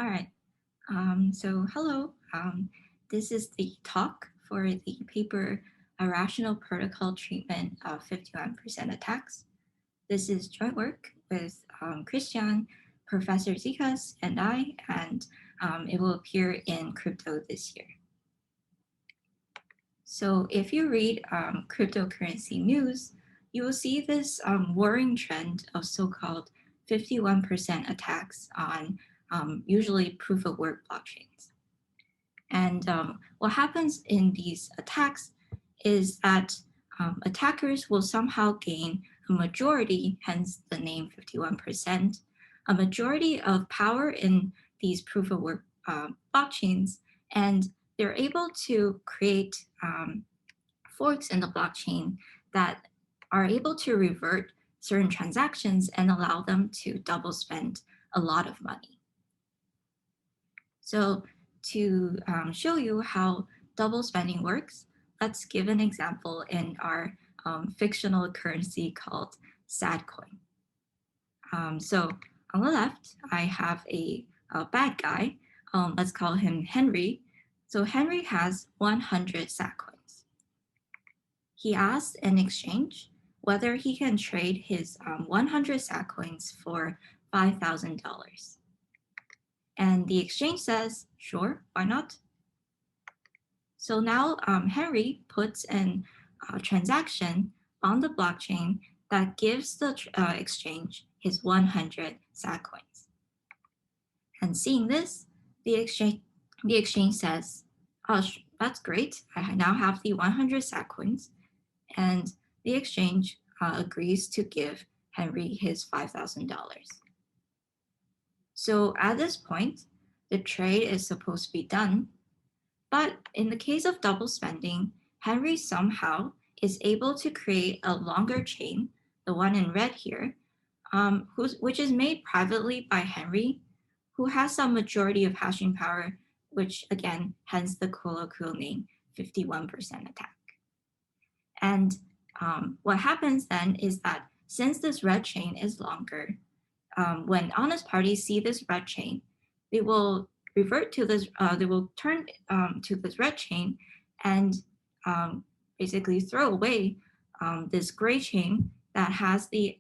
All right. So hello. This is the talk for the paper "A Rational Protocol Treatment of 51% Attacks." This is joint work with Christian, Professor Zikas, and I, and it will appear in Crypto this year. So if you read cryptocurrency news, you will see this worrying trend of so-called 51% attacks on usually proof of work blockchains. And what happens in these attacks is that attackers will somehow gain a majority, hence the name 51%, a majority of power in these proof of work blockchains, and they're able to create forks in the blockchain that are able to revert certain transactions and allow them to double spend a lot of money. So to show you how double spending works, let's give an example in our fictional currency called SADcoin. So on the left, I have a bad guy. Let's call him Henry. So Henry has 100 SADcoins. He asks in exchange whether he can trade his 100 SADcoins for $5,000. And the exchange says, sure, why not? So now Henry puts in a transaction on the blockchain that gives the exchange his 100 SAT coins. And seeing this, the exchange says, oh, that's great. I now have the 100 SAT coins. And the exchange agrees to give Henry his $5,000. So at this point, the trade is supposed to be done. But in the case of double spending, Henry somehow is able to create a longer chain, the one in red here, which is made privately by Henry, who has some majority of hashing power, which again, hence the colloquial name 51% attack. And what happens then is that since this red chain is longer, when honest parties see this red chain, they will revert to this, they will turn to this red chain and basically throw away this gray chain that has the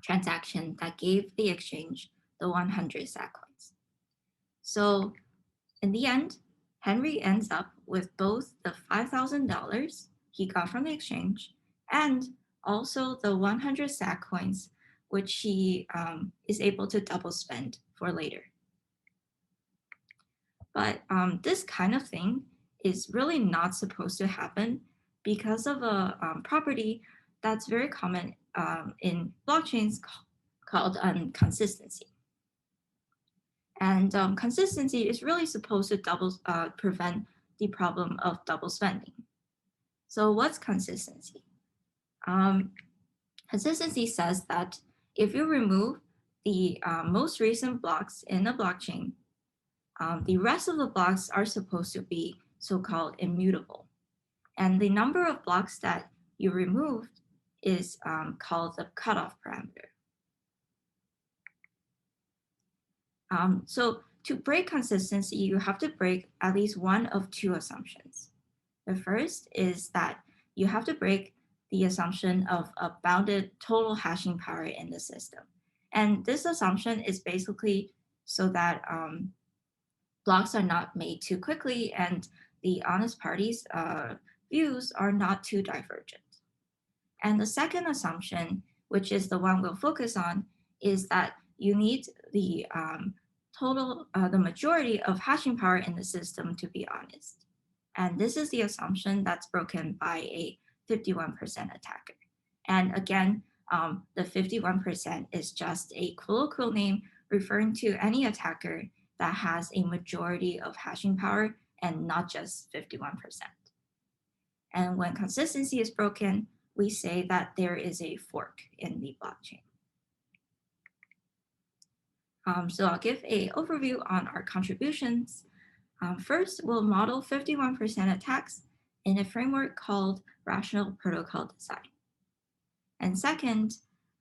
transaction that gave the exchange the 100 SAT coins. So in the end, Henry ends up with both the $5,000 he got from the exchange and also the 100 SAT coins, which he is able to double spend for later. But this kind of thing is really not supposed to happen because of a property that's very common in blockchains called consistency. And consistency is really supposed to prevent the problem of double spending. So what's consistency? Consistency says that if you remove the most recent blocks in a blockchain, the rest of the blocks are supposed to be so-called immutable. And the number of blocks that you removed is called the cutoff parameter. So to break consistency, you have to break at least one of two assumptions. The first is that you have to break the assumption of a bounded total hashing power in the system. And this assumption is basically so that blocks are not made too quickly and the honest parties' views are not too divergent. And the second assumption, which is the one we'll focus on, is that you need the the majority of hashing power in the system to be honest. And this is the assumption that's broken by a 51% attacker. And again, the 51% is just a colloquial name referring to any attacker that has a majority of hashing power and not just 51%. And when consistency is broken, we say that there is a fork in the blockchain. So I'll give an overview on our contributions. First, we'll model 51% attacks in a framework called Rational Protocol Design. And second,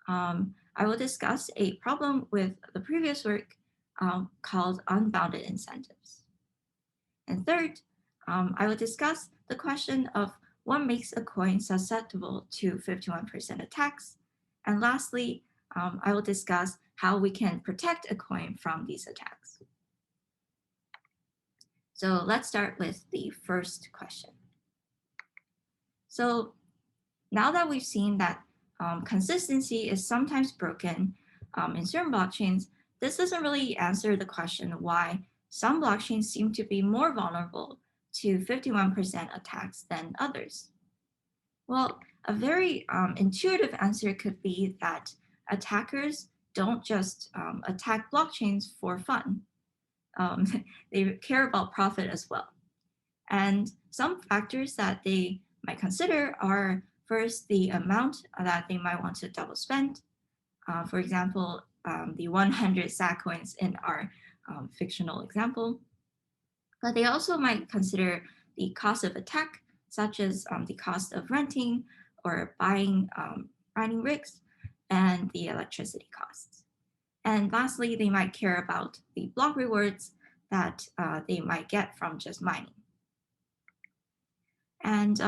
I will discuss a problem with the previous work called unbounded incentives. And third, I will discuss the question of what makes a coin susceptible to 51% attacks. And lastly, I will discuss how we can protect a coin from these attacks. So let's start with the first question. So now that we've seen that consistency is sometimes broken in certain blockchains, this doesn't really answer the question why some blockchains seem to be more vulnerable to 51% attacks than others. Well, a very intuitive answer could be that attackers don't just attack blockchains for fun. Um, they care about profit as well. And some factors that they might consider are first the amount that they might want to double spend. For example, the 100 SAC coins in our fictional example. But they also might consider the cost of attack, such as the cost of renting or buying mining rigs and the electricity costs. And lastly, they might care about the block rewards that they might get from just mining. And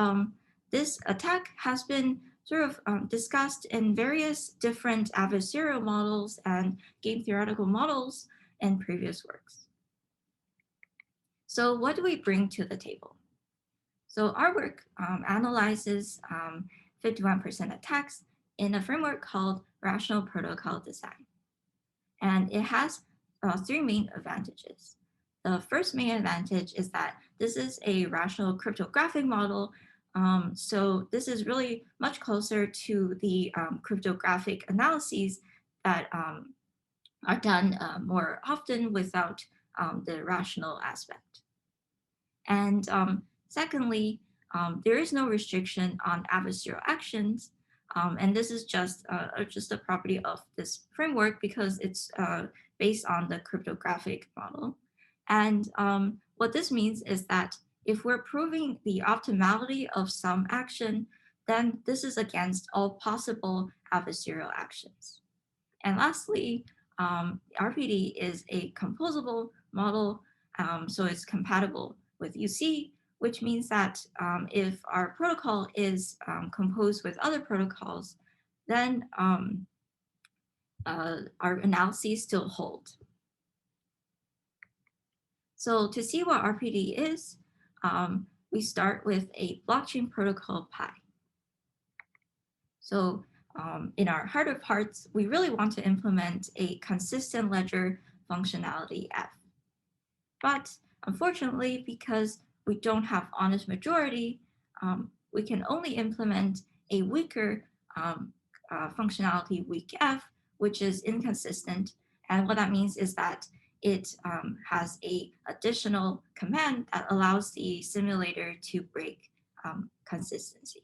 this attack has been sort of discussed in various different adversarial models and game theoretical models in previous works. So what do we bring to the table? So our work analyzes 51% attacks in a framework called rational protocol design. And it has three main advantages. The first main advantage is that this is a rational cryptographic model. So this is really much closer to the cryptographic analyses that are done more often without the rational aspect. And secondly, there is no restriction on adversarial actions. And this is just a property of this framework because it's based on the cryptographic model. And what this means is that if we're proving the optimality of some action, then this is against all possible adversarial actions. And lastly, RPD is a composable model, so it's compatible with UC, which means that if our protocol is composed with other protocols, then our analyses still hold. So to see what RPD is, we start with a blockchain protocol pi. So in our heart of hearts, we really want to implement a consistent ledger functionality F. But unfortunately, because we don't have honest majority, we can only implement a weaker functionality weak F, which is inconsistent. And what that means is that it has a additional command that allows the simulator to break consistency.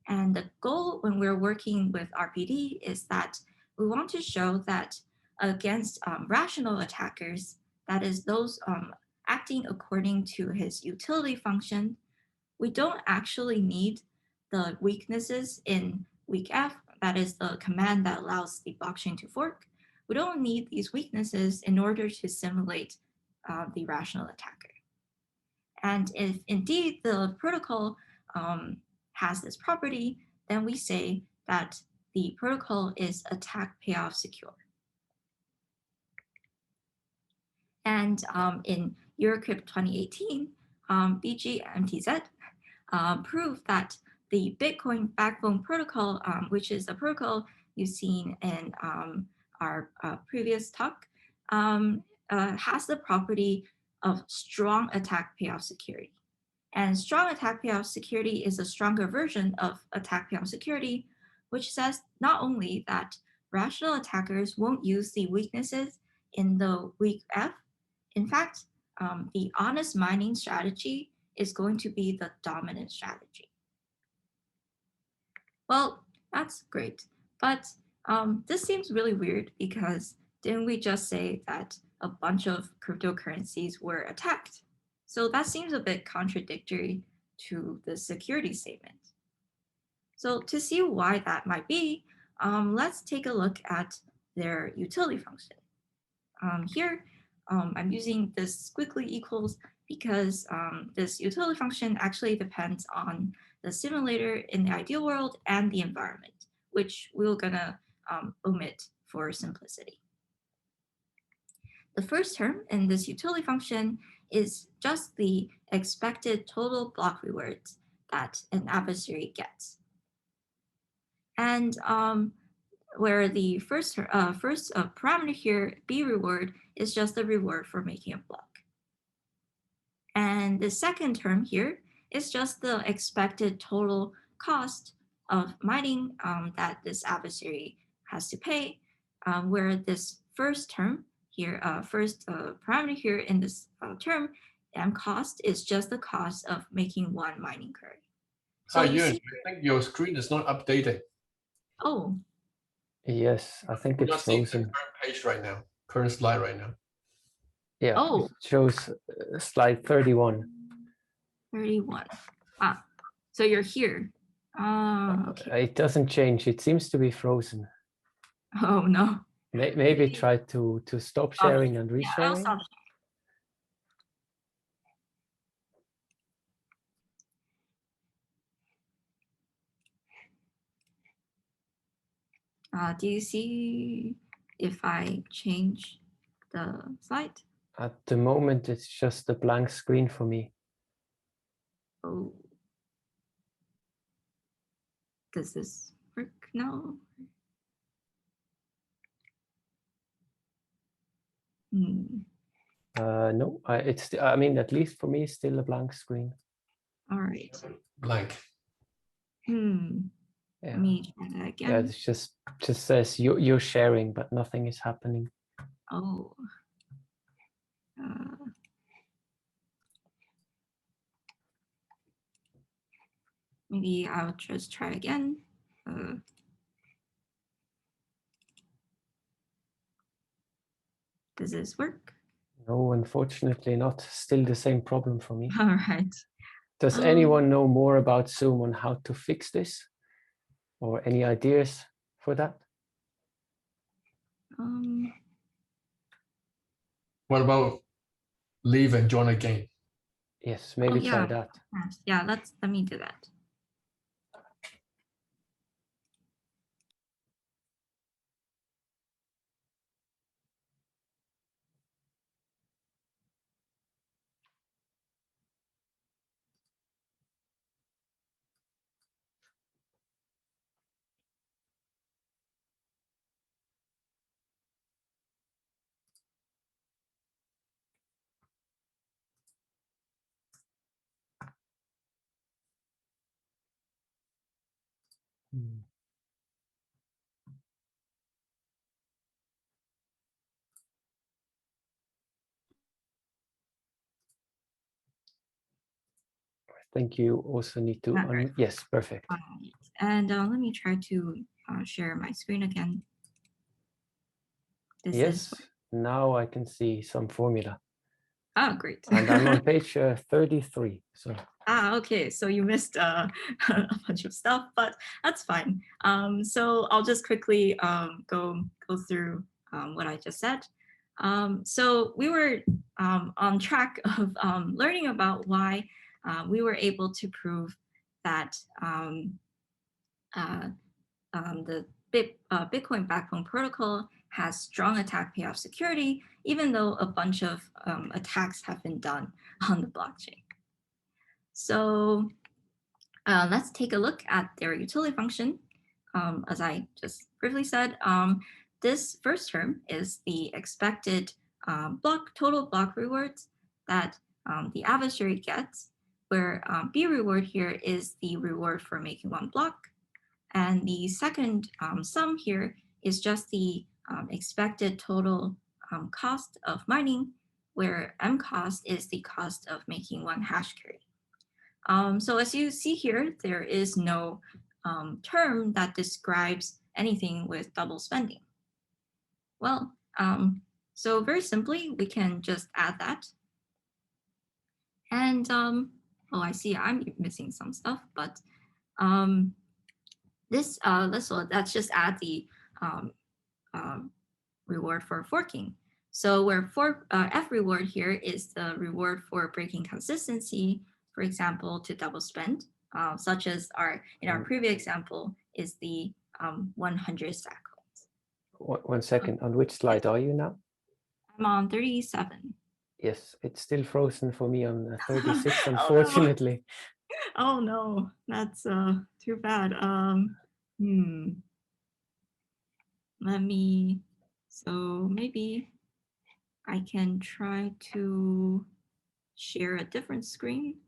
And the goal when we're working with RPD is that we want to show that against rational attackers, that is those acting according to his utility function, we don't actually need the weaknesses in weak F, that is the command that allows the blockchain to fork. We don't need these weaknesses in order to simulate the rational attacker. And if indeed the protocol has this property, then we say that the protocol is attack payoff secure. And in Eurocrypt 2018, BGMTZ proved that the Bitcoin backbone protocol, which is a protocol you've seen in our previous talk, has the property of strong attack payoff security. And strong attack payoff security is a stronger version of attack payoff security, which says not only that rational attackers won't use the weaknesses in the weak F, in fact, the honest mining strategy is going to be the dominant strategy. Well, that's great, but this seems really weird because didn't we just say that a bunch of cryptocurrencies were attacked? So that seems a bit contradictory to the security statement. So to see why that might be, let's take a look at their utility function. Here, I'm using this squiggly equals because this utility function actually depends on the simulator in the ideal world and the environment, which we're gonna omit for simplicity. The first term in this utility function is just the expected total block rewards that an adversary gets. And where the first parameter here, B reward, is just the reward for making a block. And the second term here is just the expected total cost of mining that this adversary has to pay, where this first term here, first parameter here in this term, M cost, is just the cost of making one mining query. So you see, I think your screen is not updated. Oh. Yes, I think it's frozen. The current page right now, current slide right now. Yeah, oh. It shows slide 31. 31. Ah, so you're here. Okay. It doesn't change. It seems to be frozen. Oh no. Maybe try to stop sharing and resharing. Yeah, I'll stop sharing. Do you see if I change the slide? At the moment, it's just a blank screen for me. Oh. Does this work now? No, I mean, at least for me, it's still a blank screen. All right. Blank. Yeah. Let me try that again. Yeah, it just says you're sharing, but nothing is happening. Oh. Maybe I'll just try again. Does this work? No, unfortunately not. Still the same problem for me. All right. Does anyone know more about Zoom on how to fix this? Or any ideas for that? What about leave and join again? Yes, maybe try that. Yeah, let me do that. I think you also need to, yes, perfect. And let me try to share my screen again. Yes, now I can see some formula. Oh, great. And I'm on page 33. So. Okay, so you missed a bunch of stuff, but that's fine. So I'll just quickly go through what I just said. So we were on track of learning about why we were able to prove that the Bitcoin backbone protocol has strong attack payoff security, even though a bunch of attacks have been done on the blockchain. So let's take a look at their utility function. As I just briefly said, this first term is the expected total block rewards that the adversary gets, where B reward here is the reward for making one block. And the second sum here is just the expected total cost of mining, where M cost is the cost of making one hash query. So as you see here, there is no term that describes anything with double spending. Well, so very simply, we can just add that. And, oh, I see I'm missing some stuff, but let's just add the reward for forking. So where for F reward here is the reward for breaking consistency, for example, to double spend, such as in our previous example is the 100 stack coins. One second, on which slide are you now? I'm on 37. Yes, it's still frozen for me on 36, Oh, no. unfortunately. Oh no, that's too bad. So maybe I can try to share a different screen.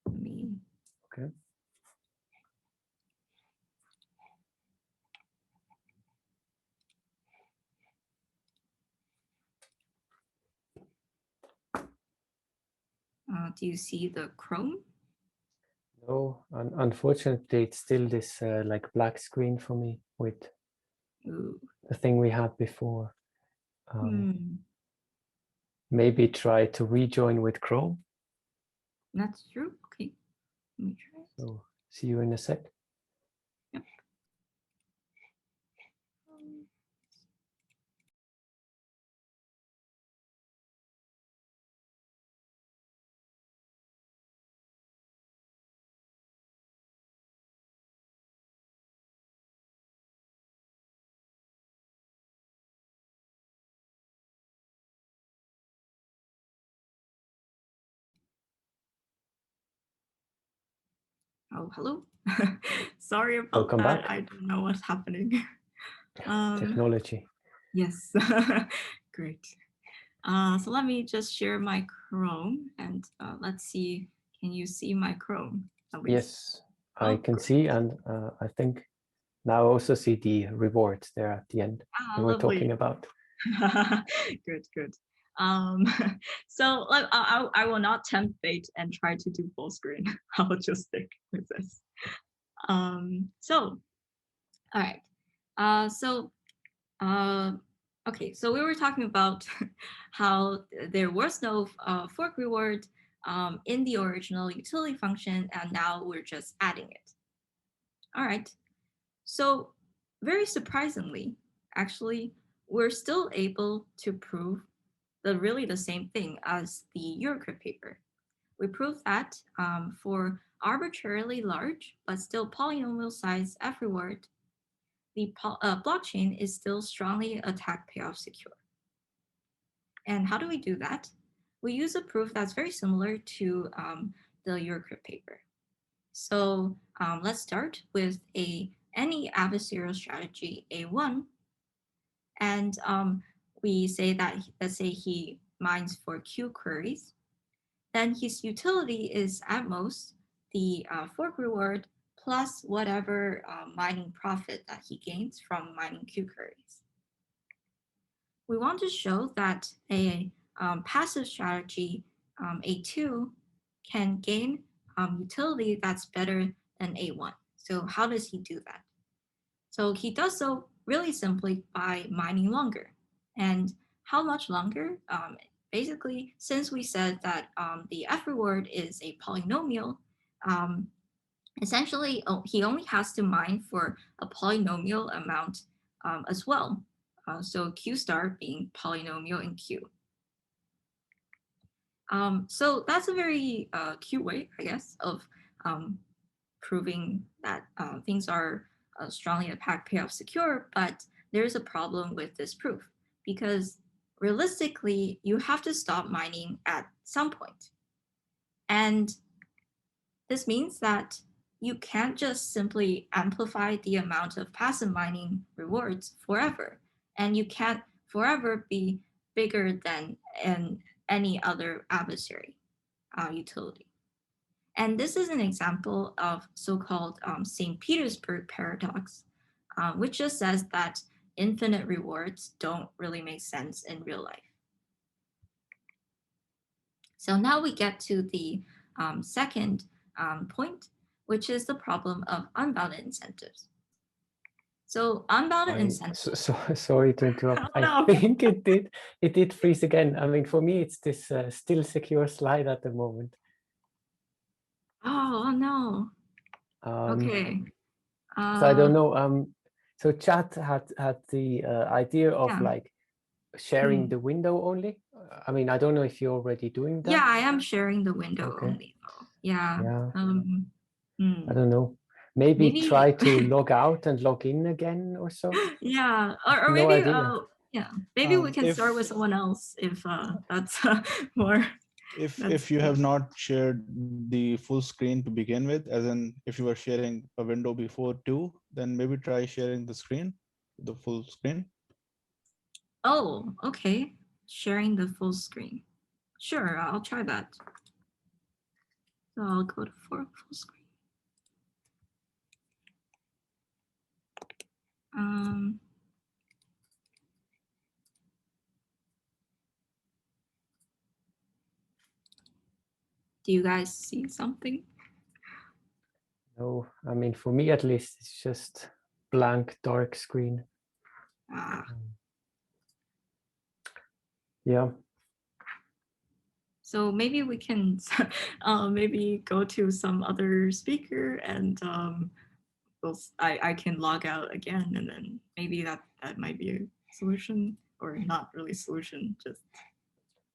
Okay. Do you see the Chrome? No, unfortunately, it's still this like black screen for me with the thing we had before. Maybe try to rejoin with Chrome. That's true. Okay, let me try it. So see you in a sec. Yep. Oh, hello. Sorry about Welcome that. back. I don't know what's happening. Technology. Yes, great. So let me just share my Chrome and let's see, can you see my Chrome? Yes, I can great. see, and I think now I also see the rewards there at the end we were talking about. Good. So I will not tempt fate and try to do full screen. I'll just stick with this. All right. Okay, so we were talking about how there was no fork reward in the original utility function, and now we're just adding it. All right. So very surprisingly, actually, we're still able to prove really the same thing as the Eurocrypt paper. We proved that for arbitrarily large but still polynomial size F reward, the blockchain is still strongly attack payoff secure. And how do we do that? We use a proof that's very similar to the Eurocrypt paper. So let's start with any adversarial strategy A1. And we say that, let's say he mines for Q queries. Then his utility is at most the fork reward plus whatever mining profit that he gains from mining Q queries. We want to show that a passive strategy, A2, can gain utility that's better than A1. So how does he do that? So he does so really simply by mining longer. And how much longer? Basically, since we said that the F reward is a polynomial, essentially he only has to mine for a polynomial amount as well. So Q star being polynomial in Q. So that's a very cute way, I guess, of proving that things are strongly attack payoff secure, but there's a problem with this proof because realistically, you have to stop mining at some point. And this means that you can't just simply amplify the amount of passive mining rewards forever. And you can't forever be bigger than any other adversary utility. And this is an example of so-called St. Petersburg paradox, which just says that infinite rewards don't really make sense in real life. So now we get to the second point, which is the problem of unbounded incentives. So unbounded incentives. Sorry to interrupt. Oh, no. I think it did freeze again. I mean, for me, it's this still secure slide at the moment. Oh no. Okay. So I don't know. So chat had the idea of like sharing the window only? I mean, I don't know if you're already doing that. Yeah, I am sharing the window Okay. only though. Yeah. Yeah. Hmm. I don't know. Maybe Maybe try to log out and log in again or so. yeah, or No maybe idea. yeah, maybe we can start with If someone else if that's more. if you have not shared the full screen to begin with, as in if you were sharing a window before too, then maybe try sharing the screen, the full screen. Oh, okay. Sharing the full screen. Sure, I'll try that. So I'll go to full screen. Do you guys see something? No, I mean, for me at least, it's just blank, dark screen. Ah, Yeah. so maybe we can maybe go to some other speaker and I can log out again, and then maybe that might be a solution, or not really solution, just.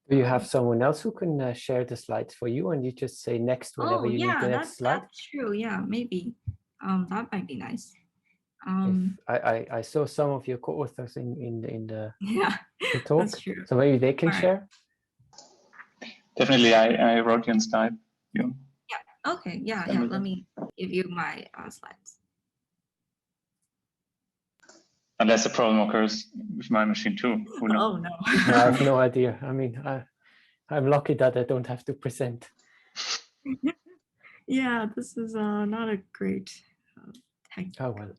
Do you have someone else who can share the slides for you, and you just say next whenever Oh you need yeah, the next slide? that's true. Yeah, maybe. That might be nice. If I saw some of your co-authors in the Yeah, talk, that's true. so maybe they can All right. share. Definitely, I wrote you on Skype. Yeah. Yeah. Okay. Yeah. Send me Let that. me give you my slides. Unless a problem occurs with my machine too. Who knows? Oh no. No, I have no idea. I mean, I'm lucky that I don't have to present. Yeah, this is not a great tech. Oh well.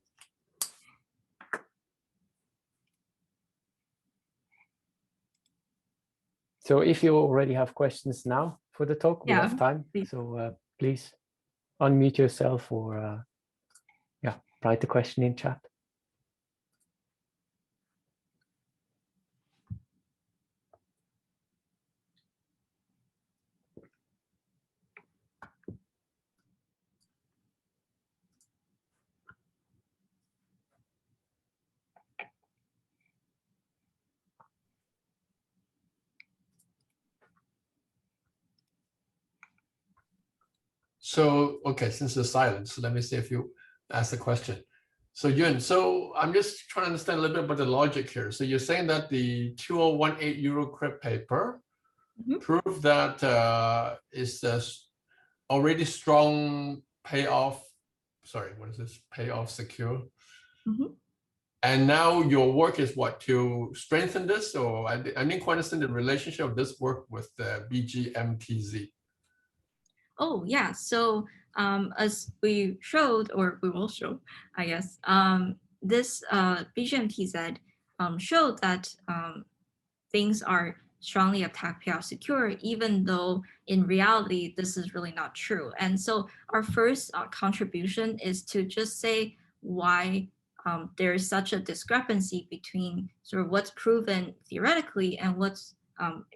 So if you already have questions now for the talk, we have Yeah, time. please. So please unmute yourself or yeah, write the question in chat. So, okay, since there's silence, so let me see if you ask the question. So Yun, so I'm just trying to understand a little bit about the logic here. So you're saying that the 2018 Eurocrypt paper proved that is a already strong payoff, sorry, what is this? Payoff secure. And now your work is what, to strengthen this? Or I didn't quite understand the relationship of this work with the BGMTZ. Oh yeah, so as we showed, or we will show, I guess, this BGMTZ showed that things are strongly attack payoff secure, even though in reality this is really not true. And so our first contribution is to just say why there is such a discrepancy between sort of what's proven theoretically and what's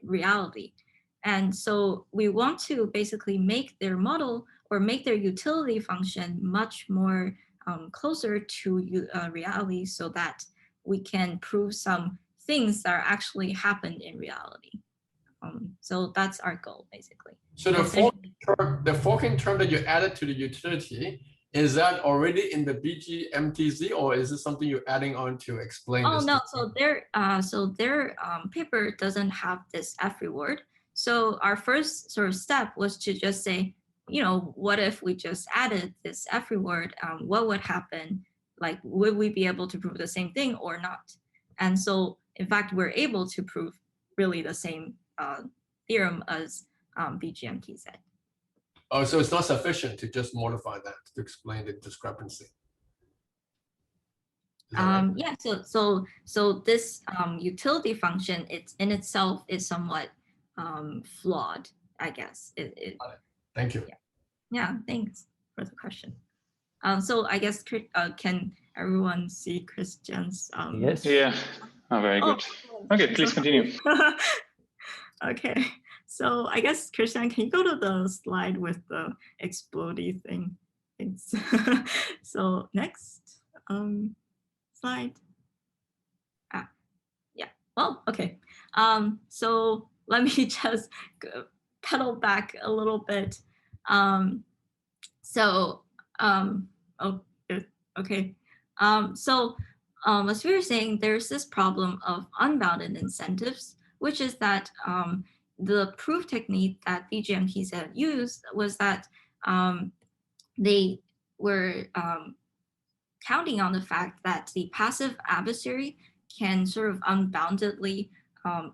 reality. And so we want to basically make their model or make their utility function much more closer to reality, so that we can prove some things that are actually happened in reality. So that's our goal, basically. So the forking term that you added to the utility, is that already in the BGMTZ, or is it something you're adding on to explain this? Oh no, so their paper doesn't have this F reward. So our first sort of step was to just say, you know, what if we just added this F reward? What would happen? Like, would we be able to prove the same thing or not? And so, in fact, we're able to prove really the same theorem as BGMTZ. Oh, so it's not sufficient to just modify that to explain the discrepancy. Right? Yeah, so this utility function, it's in itself is somewhat flawed, I guess. Thank you. Yeah, thanks for the question. So I guess can everyone see Christian's? Yes. Yeah. Oh, very good. Okay, please continue. Okay, so I guess Christian, can you go to the slide with the explodey thing? Thanks. So next slide. Yeah. well, okay. So let me just pedal back a little bit. So, oh, okay. As we were saying, there's this problem of unbounded incentives, which is that the proof technique that BGMTs had used was that they were counting on the fact that the passive adversary can sort of unboundedly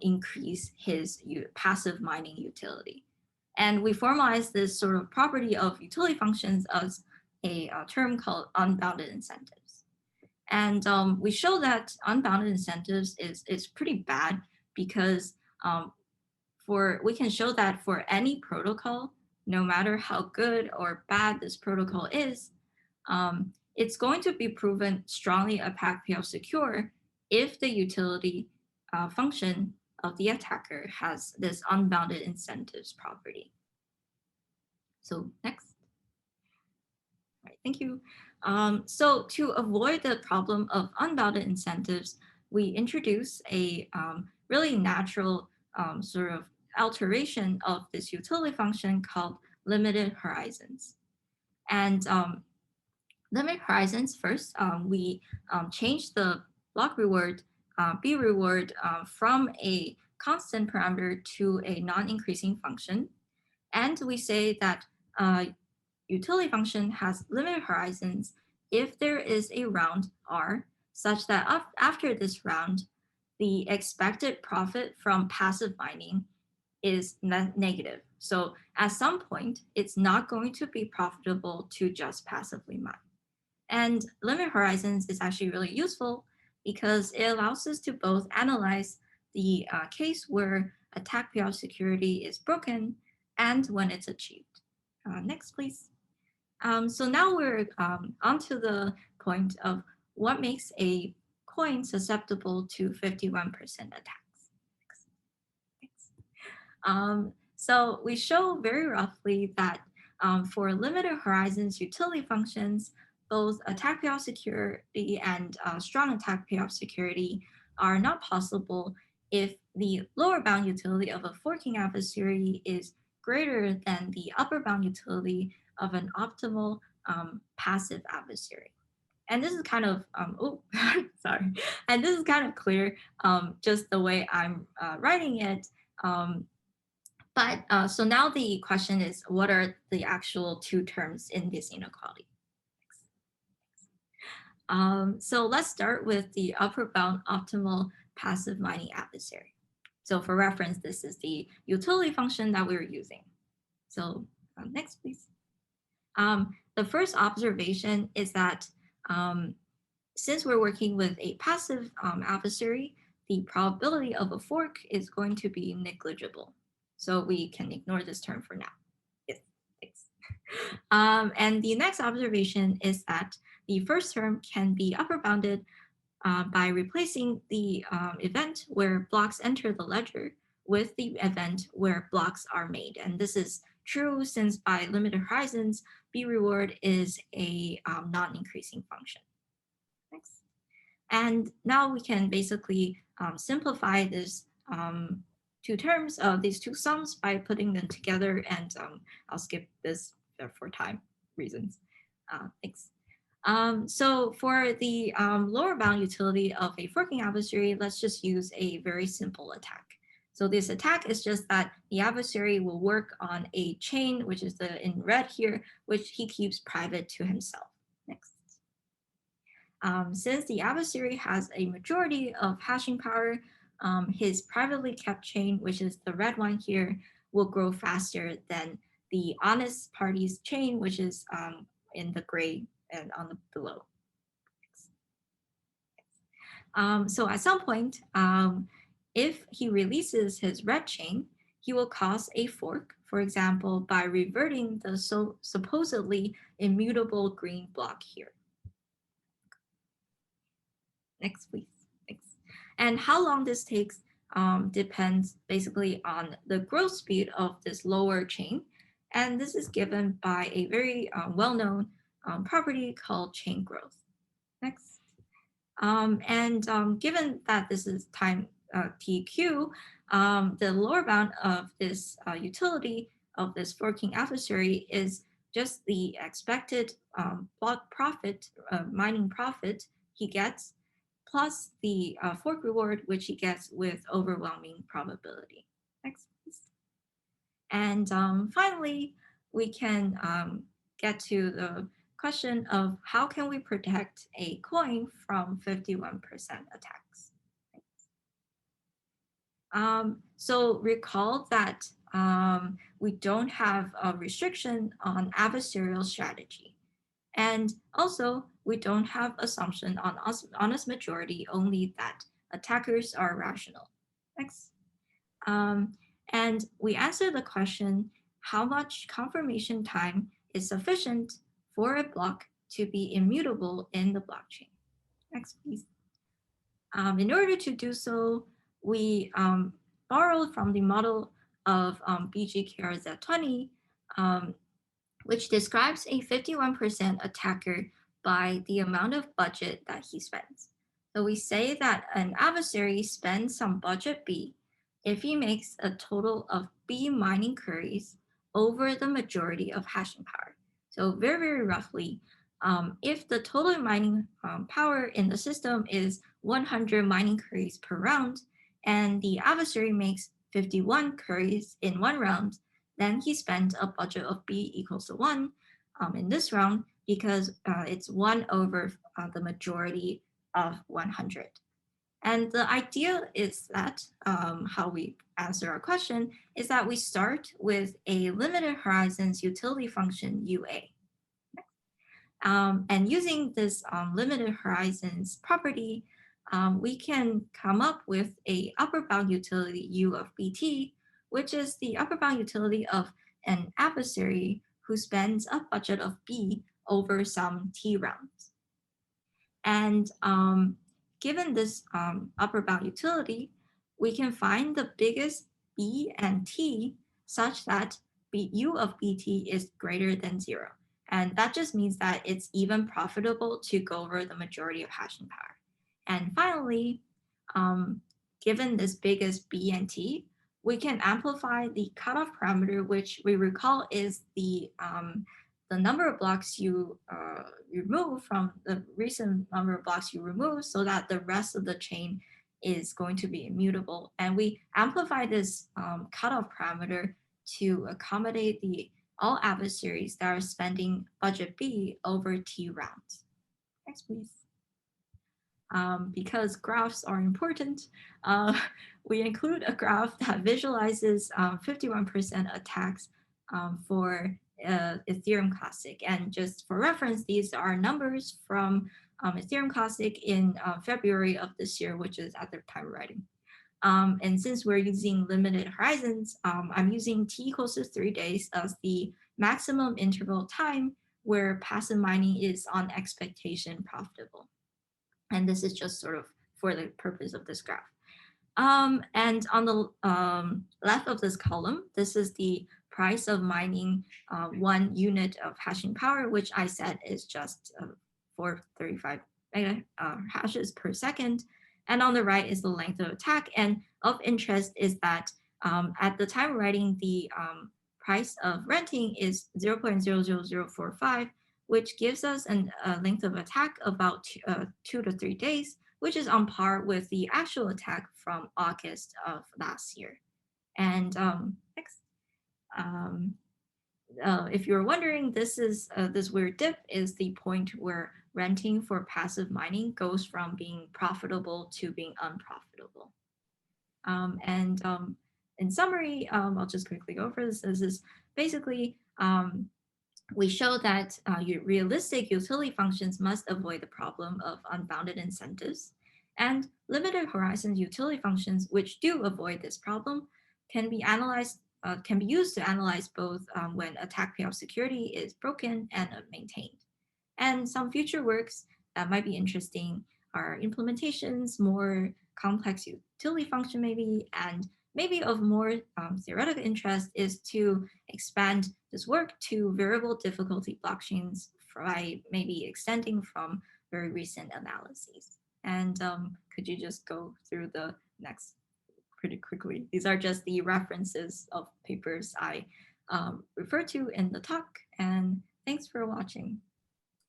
increase his passive mining utility. And we formalized this sort of property of utility functions as a term called unbounded incentives. And we show that unbounded incentives is pretty bad because we can show that for any protocol, no matter how good or bad this protocol is, it's going to be proven strongly APAC secure if the utility function of the attacker has this unbounded incentives property. So next. All right, thank you. So to avoid the problem of unbounded incentives, we introduce a really natural sort of alteration of this utility function called limited horizons. And limit horizons first, we change the block reward, B reward from a constant parameter to a non-increasing function. And we say that utility function has limited horizons if there is a round R such that after this round, the expected profit from passive mining is negative. So at some point, it's not going to be profitable to just passively mine. And limit horizons is actually really useful because it allows us to both analyze the case where attack PR security is broken and when it's achieved. Next, please. So now we're onto the point of what makes a coin susceptible to 51% attacks. So we show very roughly that for limited horizons utility functions, both attack payoff security and strong attack payoff security are not possible if the lower bound utility of a forking adversary is greater than the upper bound utility of an optimal passive adversary. And this is kind of, sorry. And this is kind of clear, just the way I'm writing it. So now the question is, what are the actual two terms in this inequality? So let's start with the upper bound optimal passive mining adversary. So for reference, this is the utility function that we were using. So next, please. The first observation is that since we're working with a passive adversary, the probability of a fork is going to be negligible. So we can ignore this term for now. Yes, thanks. And the next observation is that the first term can be upper bounded by replacing the event where blocks enter the ledger with the event where blocks are made. And this is true since by limited horizons, B reward is a non-increasing function. Next. And now we can basically simplify this two terms of these two sums by putting them together, and I'll skip this for time reasons. Thanks. So for the lower bound utility of a forking adversary, let's just use a very simple attack. So this attack is just that the adversary will work on a chain, which is the in red here, which he keeps private to himself. Next. Since the adversary has a majority of hashing power, his privately kept chain, which is the red one here, will grow faster than the honest party's chain, which is in the gray and on the below. So at some point, if he releases his red chain, he will cause a fork, for example, by reverting the supposedly immutable green block here. Next, please. Thanks. And how long this takes depends basically on the growth speed of this lower chain. And this is given by a very well-known property called chain growth. Next. Given that this is time TQ, the lower bound of this utility of this forking adversary is just the expected block profit, mining profit he gets, plus the fork reward, which he gets with overwhelming probability. Next, please. And finally, we can get to the question of how can we protect a coin from 51% attacks. So recall that we don't have a restriction on adversarial strategy. And also, we don't have assumption on honest majority, only that attackers are rational. Next. And we answer the question, how much confirmation time is sufficient for a block to be immutable in the blockchain? Next, please. In order to do so, we borrowed from the model of BGKRZ20, which describes a 51% attacker by the amount of budget that he spends. So we say that an adversary spends some budget B if he makes a total of B mining queries over the majority of hashing power. So very, very roughly, if the total mining power in the system is 100 mining queries per round, and the adversary makes 51 queries in one round, then he spends a budget of B equals to 1 in this round because it's 1 over the majority of 100. And the idea is that how we answer our question is that we start with a limited horizons utility function UA. And using this limited horizons property, we can come up with a upper bound utility U of BT, which is the upper bound utility of an adversary who spends a budget of B over some T rounds. And given this upper bound utility, we can find the biggest B and T such that U of BT is greater than 0. And that just means that it's even profitable to go over the majority of hashing power. And finally, given this biggest B and T, we can amplify the cutoff parameter, which we recall is the number of blocks you remove from the recent number of blocks you remove so that the rest of the chain is going to be immutable. And we amplify this cutoff parameter to accommodate all adversaries that are spending budget B over T rounds. Next, please. Because graphs are important, we include a graph that visualizes 51% attacks for Ethereum Classic. And just for reference, these are numbers from Ethereum Classic in February of this year, which is at the time of writing. And since we're using limited horizons, I'm using T equals to 3 days as the maximum interval time where passive mining is on expectation profitable. And this is just sort of for the purpose of this graph. And on the left of this column, this is the price of mining 1 unit of hashing power, which I said is just 435 hashes per second. And on the right is the length of attack. And of interest is that at the time of writing, the price of renting is 0.00045, which gives us a length of attack about 2 to 3 days, which is on par with the actual attack from August of last year. And next, if you're wondering, this weird dip is the point where renting for passive mining goes from being profitable to being unprofitable. In summary, I'll just quickly go over this. This is basically we show that realistic utility functions must avoid the problem of unbounded incentives, and limited horizons utility functions, which do avoid this problem, can be analyzed, can be used to analyze both when attack payoff security is broken and maintained. And some future works that might be interesting are implementations, more complex utility function maybe, and maybe of more theoretical interest is to expand this work to variable difficulty blockchains by maybe extending from very recent analyses. And could you just go through the next pretty quickly. These are just the references of papers I refer to in the talk, and thanks for watching.